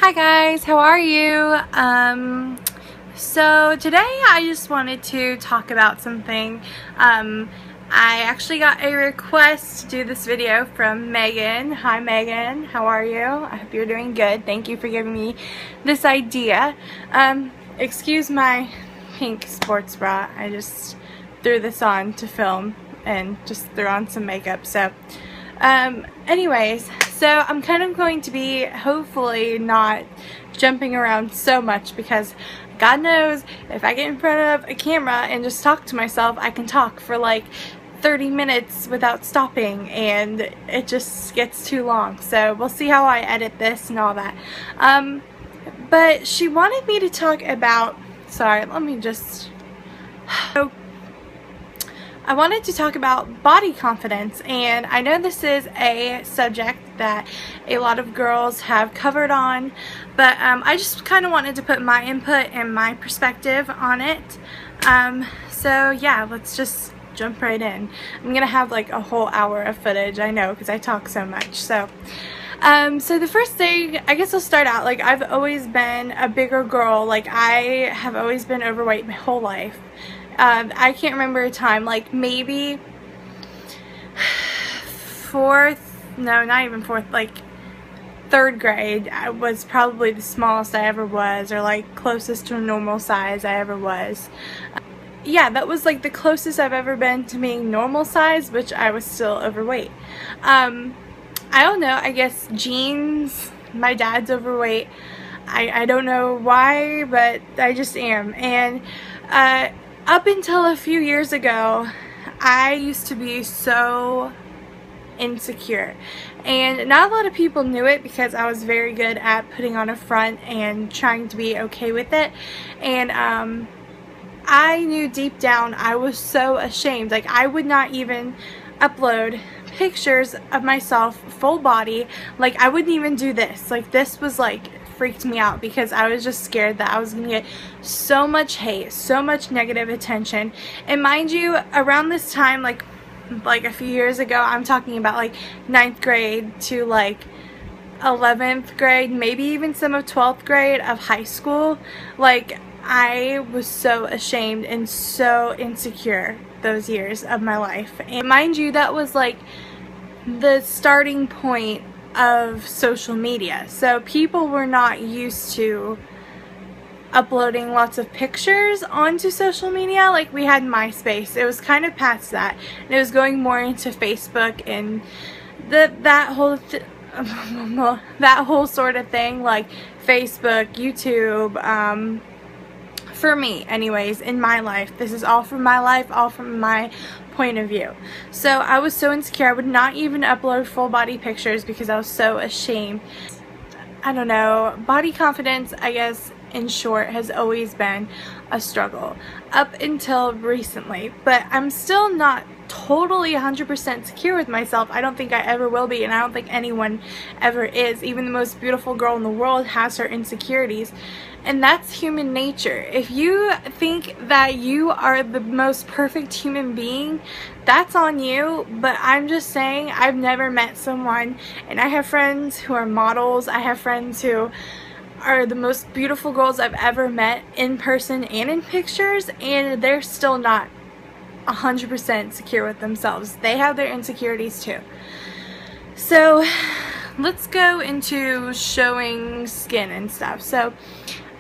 Hi guys, how are you? So today I just wanted to talk about something. I actually got a request to do this video from Megan. Hi Megan, how are you? I hope you're doing good. Thank you for giving me this idea. Excuse my pink sports bra. I just threw this on to film and just threw on some makeup. So anyways, so I'm kind of going to be hopefully not jumping around so much, because God knows if I get in front of a camera and just talk to myself, I can talk for like 30 minutes without stopping and it just gets too long. So we'll see how I edit this and all that. But she wanted me to talk about, sorry, let me just, I wanted to talk about body confidence, and I know this is a subject that a lot of girls have covered on, but I just kind of wanted to put my input and my perspective on it. So yeah, let's just jump right in. I'm gonna have like a whole hour of footage, I know, because I talk so much. So so the first thing, I guess I'll start out, like, I've always been a bigger girl. Like, I have always been overweight my whole life. I can't remember a time, like maybe third grade, I was probably the smallest I ever was, or like closest to a normal size I ever was. Yeah, that was like the closest I've ever been to being normal size, which I was still overweight. I don't know, I guess genes, my dad's overweight. I don't know why, but I just am. And up until a few years ago, I used to be so insecure, and not a lot of people knew it because I was very good at putting on a front and trying to be okay with it. And I knew deep down I was so ashamed. Like, I would not even upload pictures of myself full body. Like, I wouldn't even do this. Like, this was like freaked me out because I was just scared that I was gonna get so much hate, so much negative attention. And mind you, around this time, like a few years ago, I'm talking about like 9th grade to like 11th grade, maybe even some of 12th grade of high school, like I was so ashamed and so insecure those years of my life. And mind you, that was like the starting point of social media, so people were not used to uploading lots of pictures onto social media. Like, we had MySpace, it was kind of past that, and it was going more into Facebook and that whole sort of thing, like Facebook, YouTube. For me anyways, in my life, this is all from my life, all from my point of view. So I was so insecure, I would not even upload full body pictures because I was so ashamed. I don't know, body confidence, I guess in short, has always been a struggle up until recently, but I'm still not totally 100% secure with myself. I don't think I ever will be, and I don't think anyone ever is. Even the most beautiful girl in the world has her insecurities, and that's human nature. If you think that you are the most perfect human being, that's on you. But I'm just saying, I've never met someone, and I have friends who are models, I have friends who are the most beautiful girls I've ever met in person and in pictures, and they're still not 100% secure with themselves. They have their insecurities too. So let's go into showing skin and stuff. So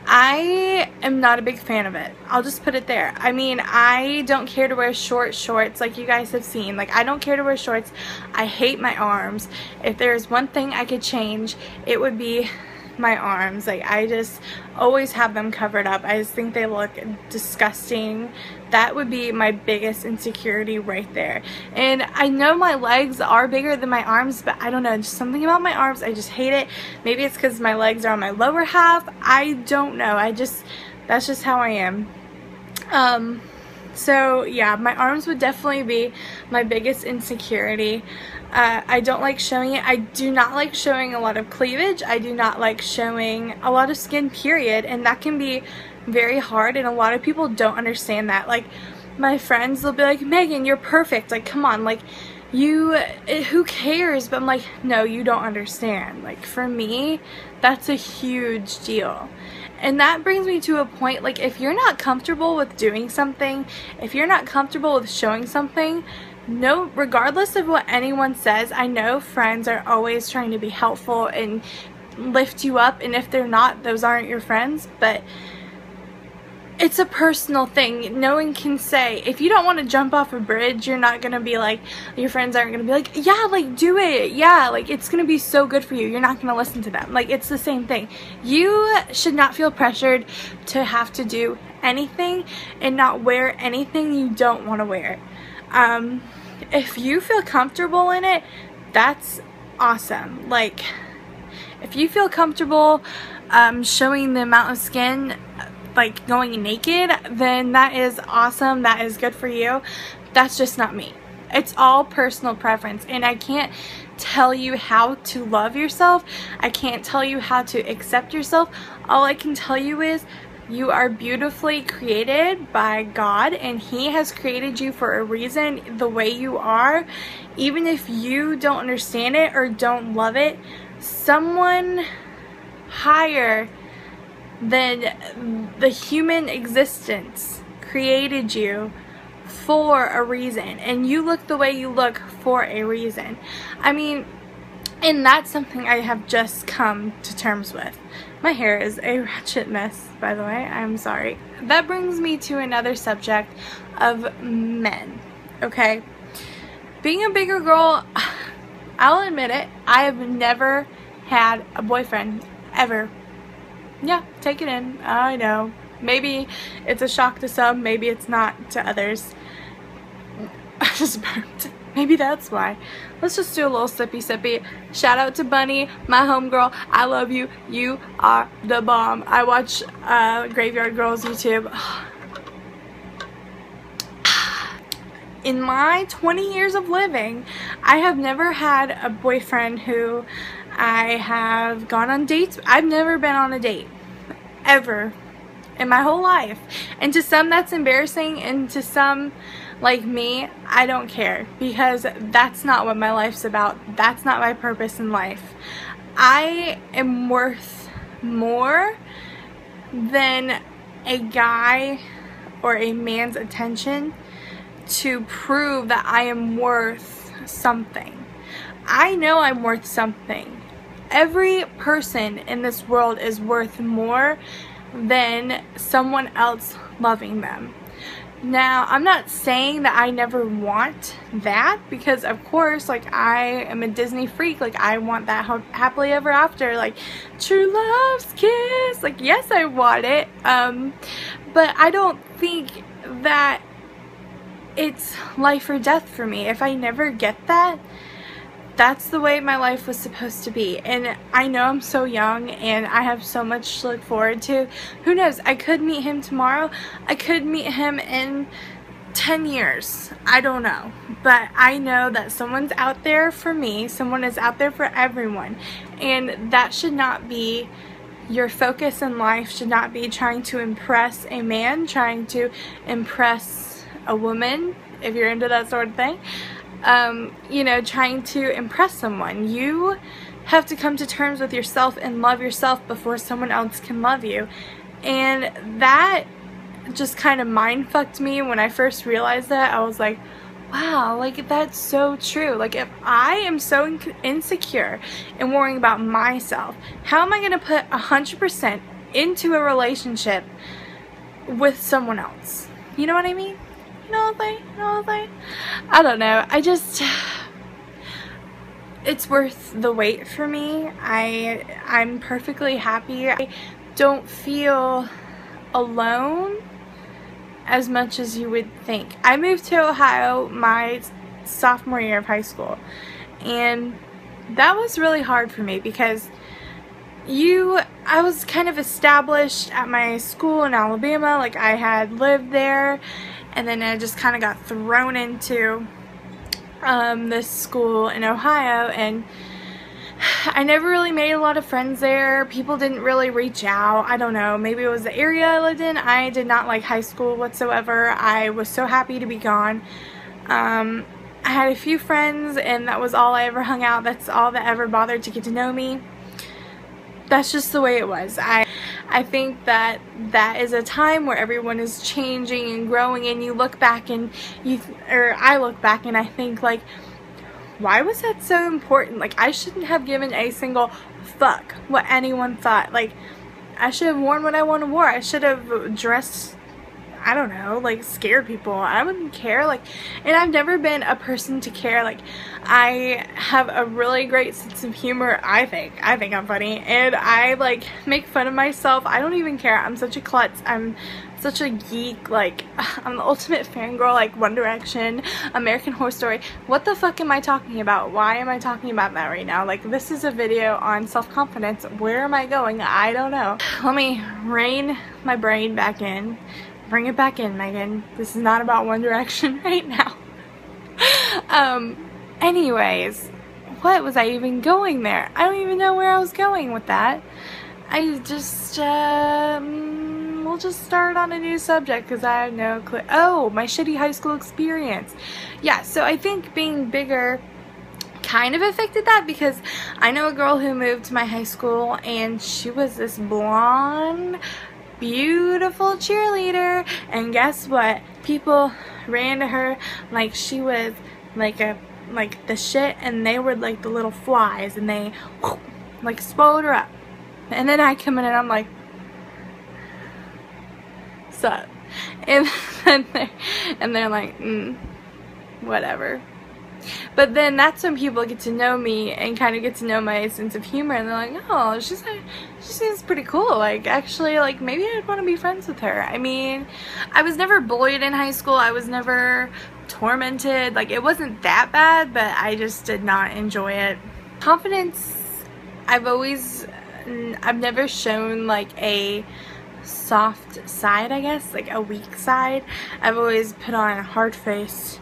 I am not a big fan of it. I'll just put it there. I mean, I don't care to wear short shorts like you guys have seen. Like, I don't care to wear shorts. I hate my arms. If there's one thing I could change, it would be my arms. Like, I just always have them covered up. I just think they look disgusting. That would be my biggest insecurity right there. And I know my legs are bigger than my arms, but I don't know, just something about my arms, I just hate it. Maybe it's because my legs are on my lower half, I don't know. That's just how I am. So yeah, my arms would definitely be my biggest insecurity. I don't like showing it. I do not like showing a lot of cleavage. I do not like showing a lot of skin, period, and that can be very hard, and a lot of people don't understand that. Like, my friends, they'll be like, Megan, you're perfect. Like, come on, like, who cares? But I'm like, no, you don't understand. Like, for me, that's a huge deal. And that brings me to a point, like, if you're not comfortable with doing something, if you're not comfortable with showing something, no, regardless of what anyone says, I know friends are always trying to be helpful and lift you up, and if they're not, those aren't your friends. But it's a personal thing. No one can say, if you don't want to jump off a bridge, you're not going to be like, your friends aren't going to be like, yeah, like, do it. Yeah, like, it's going to be so good for you. You're not going to listen to them. Like, it's the same thing. You should not feel pressured to have to do anything and not wear anything you don't want to wear. If you feel comfortable in it, that's awesome. Like, if you feel comfortable showing the amount of skin, like going naked, then that is awesome. That is good for you. That's just not me. It's all personal preference, and I can't tell you how to love yourself. I can't tell you how to accept yourself. All I can tell you is you are beautifully created by God, and He has created you for a reason the way you are. Even if you don't understand it or don't love it, someone higher than the human existence created you for a reason, and you look the way you look for a reason. I mean, and that's something I have just come to terms with. My hair is a ratchet mess, by the way. I'm sorry. That brings me to another subject of men, okay? Being a bigger girl, I'll admit it, I have never had a boyfriend, ever. Yeah, take it in. I know. Maybe it's a shock to some, maybe it's not to others. I just burped. Maybe that's why. Let's just do a little sippy sippy. Shout out to Bunny, my homegirl. I love you. You are the bomb. I watch Graveyard Girls YouTube. In my 20 years of living, I have never had a boyfriend who I have gone on dates. I've never been on a date, ever, in my whole life. And to some that's embarrassing, and to some like me, I don't care, because that's not what my life's about. That's not my purpose in life. I am worth more than a guy or a man's attention to prove that I am worth something. I know I'm worth something. Every person in this world is worth more than someone else loving them. Now, I'm not saying that I never want that, because of course, like, I am a Disney freak. Like, I want that happily ever after, like, true love's kiss. Like, yes, I want it. But I don't think that it's life or death for me. If I never get that, that's the way my life was supposed to be. And I know I'm so young and I have so much to look forward to. Who knows? I could meet him tomorrow. I could meet him in 10 years. I don't know. But I know that someone's out there for me. Someone is out there for everyone. And that should not be your focus in life. Should not be trying to impress a man, trying to impress a woman, if you're into that sort of thing. You know, trying to impress someone. You have to come to terms with yourself and love yourself before someone else can love you. And that just kind of mind fucked me when I first realized that. I was like, wow, like, that's so true. Like, if I am so insecure and worrying about myself, how am I going to put 100% into a relationship with someone else? You know what I mean? You know what I'm saying? I don't know. It's worth the wait for me. I'm perfectly happy. I don't feel alone as much as you would think. I moved to Ohio my sophomore year of high school, and that was really hard for me because I was kind of established at my school in Alabama. Like, I had lived there, and then I just kind of got thrown into this school in Ohio, and I never really made a lot of friends there. People didn't really reach out. I don't know, maybe it was the area I lived in. I did not like high school whatsoever. I was so happy to be gone. I I had a few friends, and that was all I ever hung out. That's all that ever bothered to get to know me. That's just the way it was. I think that is a time where everyone is changing and growing, and you look back and I look back and I think, like, why was that so important? Like, I shouldn't have given a single fuck what anyone thought. Like, I should have worn what I want to wear. I should have dressed, I don't know, like, scared people. I wouldn't care. Like, and I've never been a person to care. Like, I have a really great sense of humor. I think I'm funny, and I, like, make fun of myself. I don't even care. I'm such a klutz. I'm such a geek. Like, I'm the ultimate fangirl. Like, One Direction, American Horror Story. What the fuck am I talking about? Why am I talking about that right now? Like, this is a video on self-confidence. Where am I going? I don't know. Let me rein my brain back in. Bring it back in, Megan. This is not about One Direction right now. Anyways, what was I even going there? I don't even know where I was going with that. I just, we'll just start on a new subject because I have no clue. Oh, my shitty high school experience. Yeah, so I think being bigger kind of affected that, because I know a girl who moved to my high school, and she was this blonde, beautiful cheerleader, and guess what? People ran to her like she was like the shit, and they were like the little flies, and they like swallowed her up. And then I come in and I'm like, sup? And they're like, whatever. But then that's when people get to know me and kind of get to know my sense of humor, and they're like, oh, she seems pretty cool. Like, actually, like, maybe I'd want to be friends with her. I mean, I was never bullied in high school. I was never tormented. Like, it wasn't that bad, but I just did not enjoy it. Confidence, I've never shown, like, a soft side, I guess, like a weak side. I've always put on a hard face.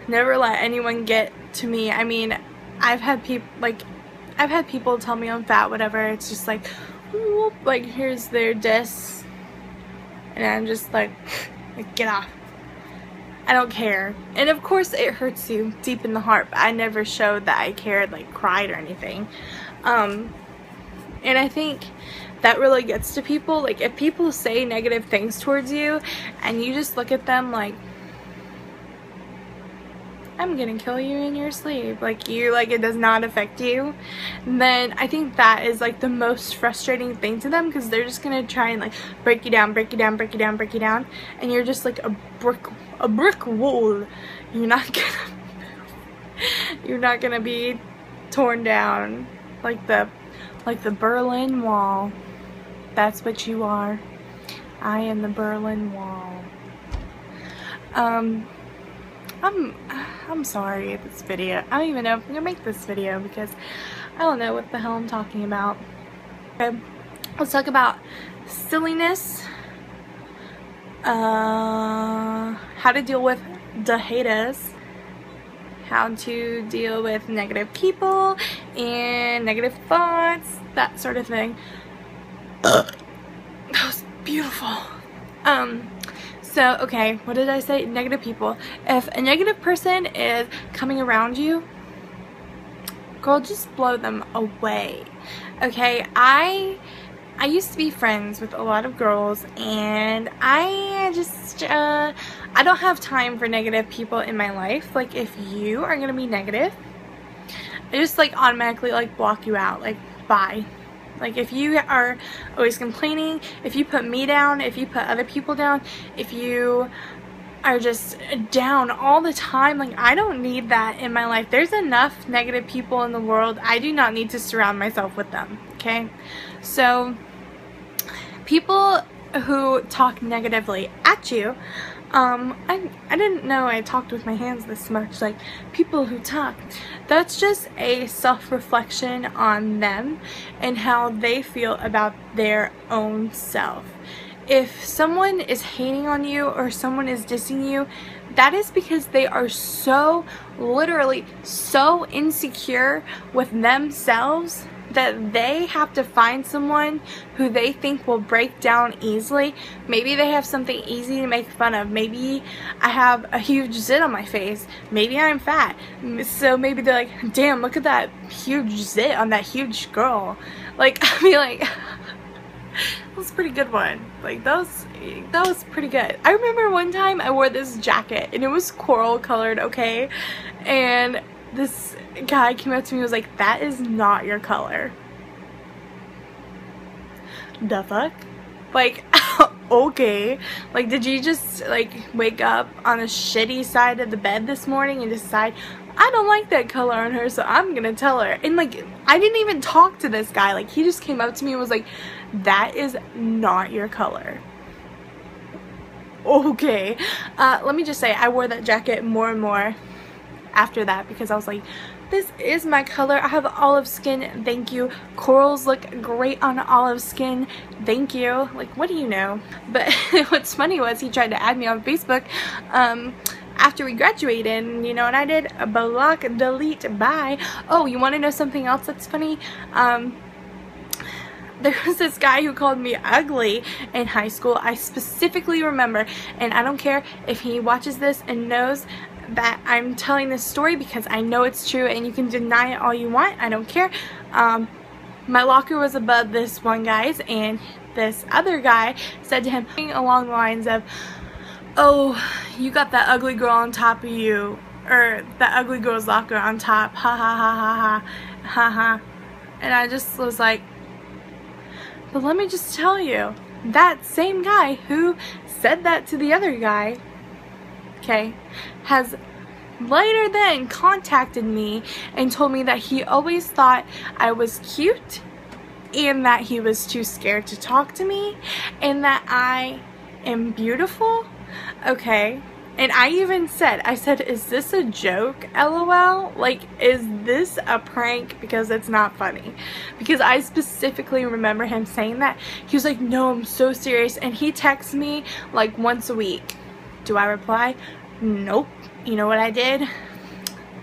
Never let anyone get to me. I mean, I've had people tell me I'm fat, whatever. It's just like, whoop, like, here's their diss, and I'm just like get off. I don't care. And of course it hurts you deep in the heart, but I never showed that I cared, like cried or anything. And I think that really gets to people. Like, if people say negative things towards you and you just look at them like, I'm gonna kill you in your sleep, like, it does not affect you, then I think that is like the most frustrating thing to them, because they're just gonna try and like break you down, and you're just like a brick wall. You're not gonna be torn down like the Berlin Wall. That's what you are. I am the Berlin Wall. I'm sorry at this video. I don't even know if I'm gonna make this video because I don't know what the hell I'm talking about. Okay, let's talk about silliness, how to deal with the haters, how to deal with negative people and negative thoughts, that sort of thing. That was beautiful. So, okay, what did I say? Negative people. If a negative person is coming around you, girl, just blow them away. Okay, I used to be friends with a lot of girls, and I just, I don't have time for negative people in my life. Like, if you are gonna be negative, I just, like, automatically, like, block you out. Like, bye. Like, if you are always complaining, if you put me down, if you put other people down, if you are just down all the time, like, I don't need that in my life. There's enough negative people in the world. I do not need to surround myself with them, okay? So, people who talk negatively at you, I didn't know I talked with my hands this much. Like, people who talk, that's just a self-reflection on them and how they feel about their own self. If someone is hating on you or someone is dissing you, that is because they are so, literally so insecure with themselves that they have to find someone who they think will break down easily. Maybe they have something easy to make fun of. Maybe I have a huge zit on my face. Maybe I'm fat. So maybe they're like, damn, look at that huge zit on that huge girl. Like, I mean, like, that was a pretty good one. Like, that was pretty good. I remember one time I wore this jacket and it was coral colored, okay? And this guy came up to me and was like, that is not your color. The fuck? Like, okay. Like, did you just, like, wake up on a shitty side of the bed this morning and decide, I don't like that color on her, so I'm gonna tell her. And, like, I didn't even talk to this guy. Like, he just came up to me and was like, that is not your color. Okay. Let me just say, I wore that jacket more and more after that because I was like, this is my color. I have olive skin, thank you. Corals look great on olive skin, thank you. Like, what do you know? But what's funny was he tried to add me on Facebook after we graduated, you know, and I did a block, delete, bye. Oh, you want to know something else that's funny? There was this guy who called me ugly in high school. I specifically remember, and I don't care if he watches this and knows that I'm telling this story because I know it's true, and you can deny it all you want. I don't care. My locker was above this one guy's, and this other guy said to him along the lines of, oh, you got that ugly girl on top of you, or that ugly girl's locker on top, ha ha ha ha ha ha ha. And I just was like, but let me just tell you, that same guy who said that to the other guy, okay, has later then contacted me and told me that he always thought I was cute and that he was too scared to talk to me and that I am beautiful, okay? And I even said, I said, is this a joke, LOL? Like, is this a prank? Because it's not funny. Because I specifically remember him saying that. He was like, no, I'm so serious. And he texts me like once a week. Do I reply? Nope. You know what I did?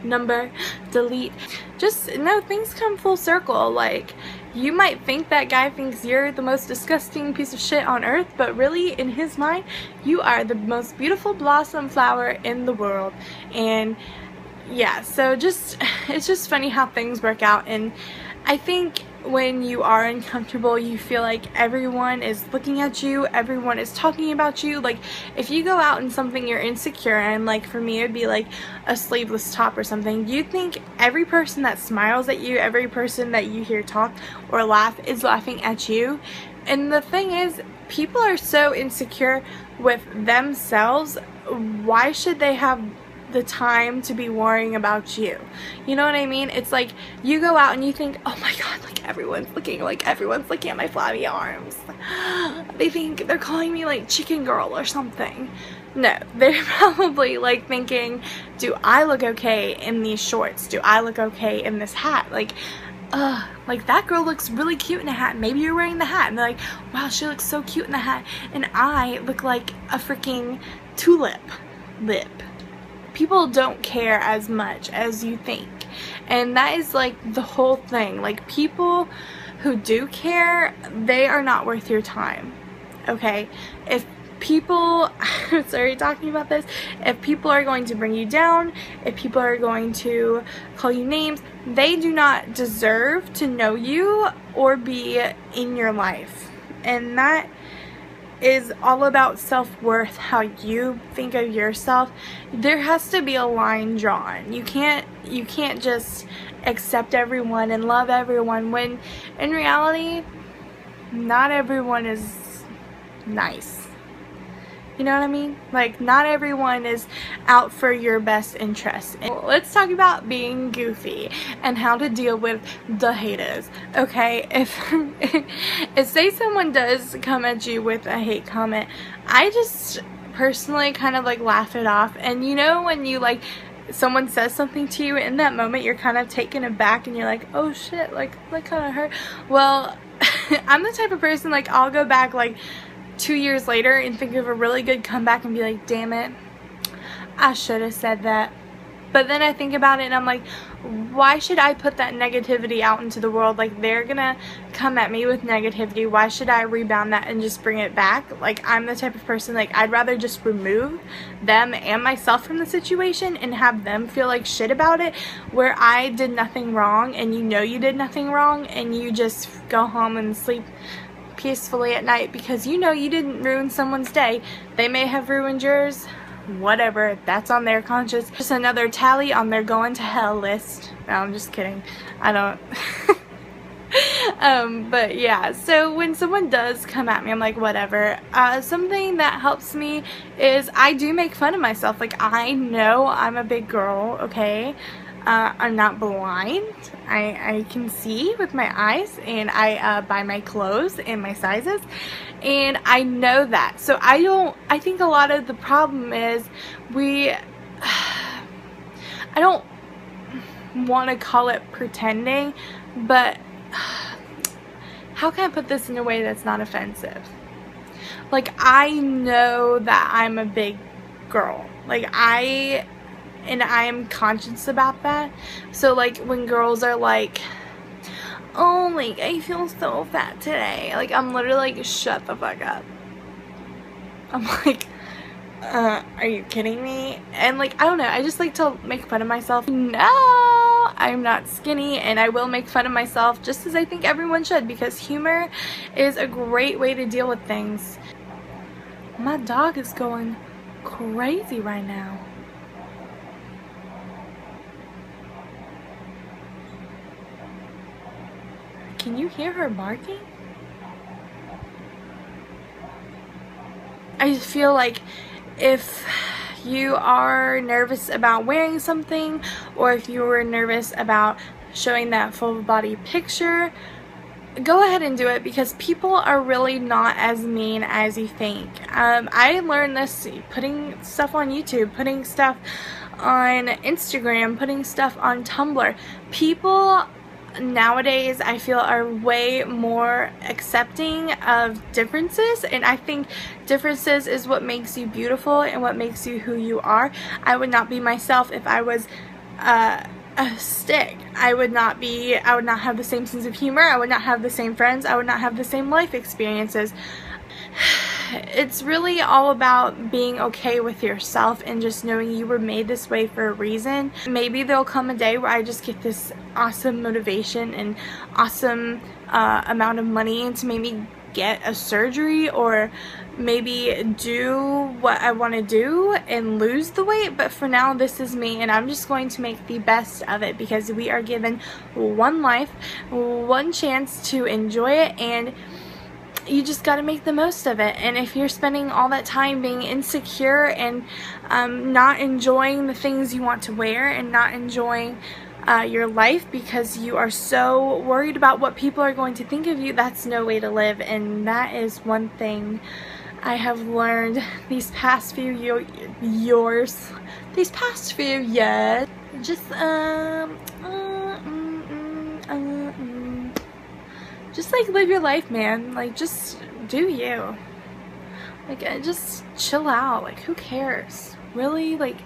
Number, delete. Just, no, things come full circle. Like, you might think that guy thinks you're the most disgusting piece of shit on earth, but really, in his mind, you are the most beautiful blossom flower in the world. And yeah, so just, it's just funny how things work out. And I think when you are uncomfortable, you feel like everyone is looking at you, everyone is talking about you. Like, if you go out in something you're insecure in, like for me it would be like a sleeveless top or something, you think every person that smiles at you, every person that you hear talk or laugh is laughing at you. And the thing is, people are so insecure with themselves, why should they have the time to be worrying about you? You know what I mean? It's like you go out and you think, oh my god, like everyone's looking at my flabby arms. They think they're calling me like chicken girl or something. No, they're probably like thinking, do I look okay in these shorts? Do I look okay in this hat? Like that girl looks really cute in a hat. Maybe you're wearing the hat and they're like, wow, she looks so cute in the hat, and I look like a freaking tulip lip. People don't care as much as you think, and that is like the whole thing. Like, people who do care, they are not worth your time, okay? If people, sorry talking about this, if people are going to bring you down, if people are going to call you names, they do not deserve to know you or be in your life. And that is all about self-worth, how you think of yourself. There has to be a line drawn. You can't just accept everyone and love everyone when in reality not everyone is nice. You know what I mean? Like, not everyone is out for your best interest. And let's talk about being goofy and how to deal with the haters. Okay, if say someone does come at you with a hate comment, I just personally kind of like laugh it off. And you know when you like someone says something to you, in that moment you're kind of taken aback and you're like, oh shit, like that kind of hurt. Well, I'm the type of person, like, I'll go back like 2 years later and think of a really good comeback and be like, damn it, I should have said that. But then I think about it and I'm like, why should I put that negativity out into the world? Like, they're gonna come at me with negativity. Why should I rebound that and just bring it back? Like, I'm the type of person, like, I'd rather just remove them and myself from the situation and have them feel like shit about it, where I did nothing wrong and you know you did nothing wrong, and you just go home and sleep peacefully at night because you know you didn't ruin someone's day. They may have ruined yours. Whatever, that's on their conscience. Just another tally on their going to hell list. No, I'm just kidding. I don't. But yeah, so when someone does come at me, I'm like, whatever. Something that helps me is I do make fun of myself. Like, I know I'm a big girl, okay? I'm not blind. I can see with my eyes, and I buy my clothes and my sizes, and I know that. So I think a lot of the problem is I don't want to call it pretending, but how can I put this in a way that's not offensive? Like, I know that I'm a big girl. Like, I am conscious about that. So like, when girls are like, oh, like, I feel so fat today, like, I'm literally like, shut the fuck up. I'm like, are you kidding me? And like, I don't know, I just like to make fun of myself. No, I'm not skinny, and I will make fun of myself just as I think everyone should, because humor is a great way to deal with things. My dog is going crazy right now. Can you hear her barking? I just feel like if you are nervous about wearing something, or if you were nervous about showing that full body picture, go ahead and do it, because people are really not as mean as you think. I learned this putting stuff on YouTube, putting stuff on Instagram, putting stuff on Tumblr. People nowadays, I feel, are way more accepting of differences, and I think differences is what makes you beautiful and what makes you who you are. I would not be myself if I was a stick. I would not have the same sense of humor. I would not have the same friends. I would not have the same life experiences. It's really all about being okay with yourself and just knowing you were made this way for a reason. Maybe there'll come a day where I just get this awesome motivation and awesome amount of money to maybe get a surgery, or maybe do what I want to do and lose the weight. But for now, this is me, and I'm just going to make the best of it, because we are given one life, one chance to enjoy it, and you just got to make the most of it. And if you're spending all that time being insecure and not enjoying the things you want to wear, and not enjoying your life because you are so worried about what people are going to think of you, that's no way to live. And that is one thing I have learned these past few years. Just like, live your life, man. Like, just do you. Like, just chill out. Like, who cares? Really? Like,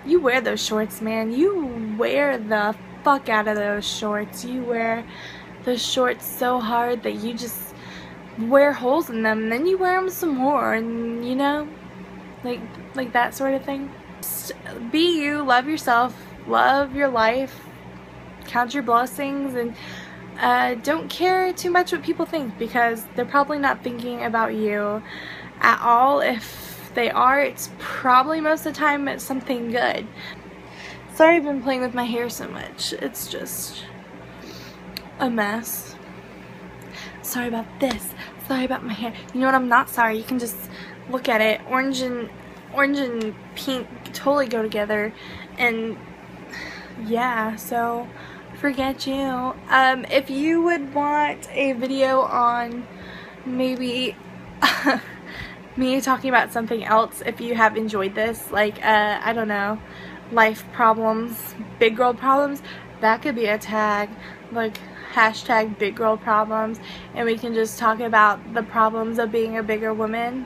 you wear those shorts, man. You wear the fuck out of those shorts. You wear those shorts so hard that you just wear holes in them, and then you wear them some more, and you know, like that sort of thing. Just be you, love yourself, love your life, count your blessings, and don't care too much what people think, because they're probably not thinking about you at all. If they are, it's probably most of the time it's something good. Sorry I've been playing with my hair so much. It's just a mess. Sorry about this. Sorry about my hair. You know what, I'm not sorry. You can just look at it. Orange and pink totally go together. And yeah, so forget you. If you would want a video on maybe me talking about something else, if you have enjoyed this, like I don't know, life problems, big girl problems, that could be a tag, like hashtag big girl problems, and we can just talk about the problems of being a bigger woman.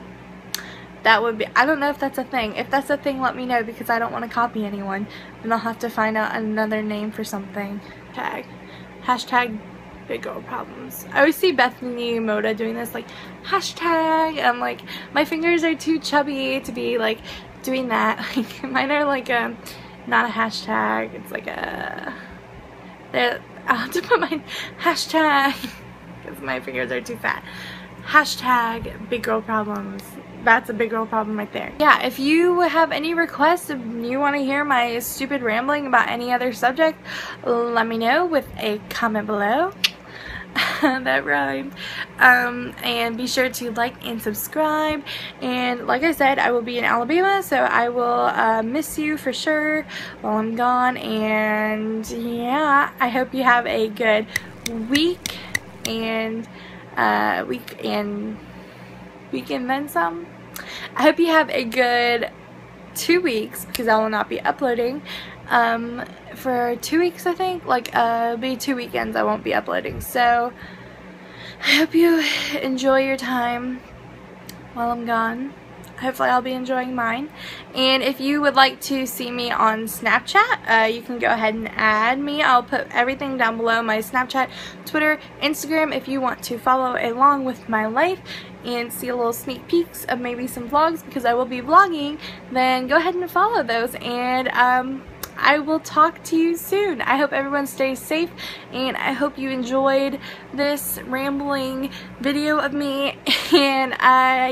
that would be, I don't know if that's a thing. If that's a thing, let me know, because I don't want to copy anyone, and I'll have to find out another name for something. Hashtag big girl problems. I always see Bethany Moda doing this, like, hashtag, and I'm like, my fingers are too chubby to be like doing that. Like, mine are like not a hashtag, it's like a, I'll have to put my hashtag because my fingers are too fat. Hashtag big girl problems. That's a big girl problem right there. Yeah, if you have any requests, if you want to hear my stupid rambling about any other subject, let me know with a comment below. That rhymed. And be sure to like and subscribe. And like I said, I will be in Alabama, so I will miss you for sure while I'm gone. And yeah, I hope you have a good week and weekend then some. I hope you have a good 2 weeks, because I will not be uploading for 2 weeks, I think. Like, be 2 weekends I won't be uploading. So I hope you enjoy your time while I'm gone. Hopefully I'll be enjoying mine. And if you would like to see me on Snapchat, you can go ahead and add me. I'll put everything down below, my Snapchat, Twitter, Instagram, if you want to follow along with my life and see a little sneak peeks of maybe some vlogs, because I will be vlogging. Then go ahead and follow those, and I will talk to you soon. I hope everyone stays safe, and I hope you enjoyed this rambling video of me. And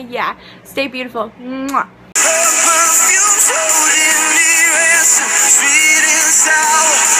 yeah, stay beautiful. Mwah. Her perfume's holding me ransom, sweet and sour.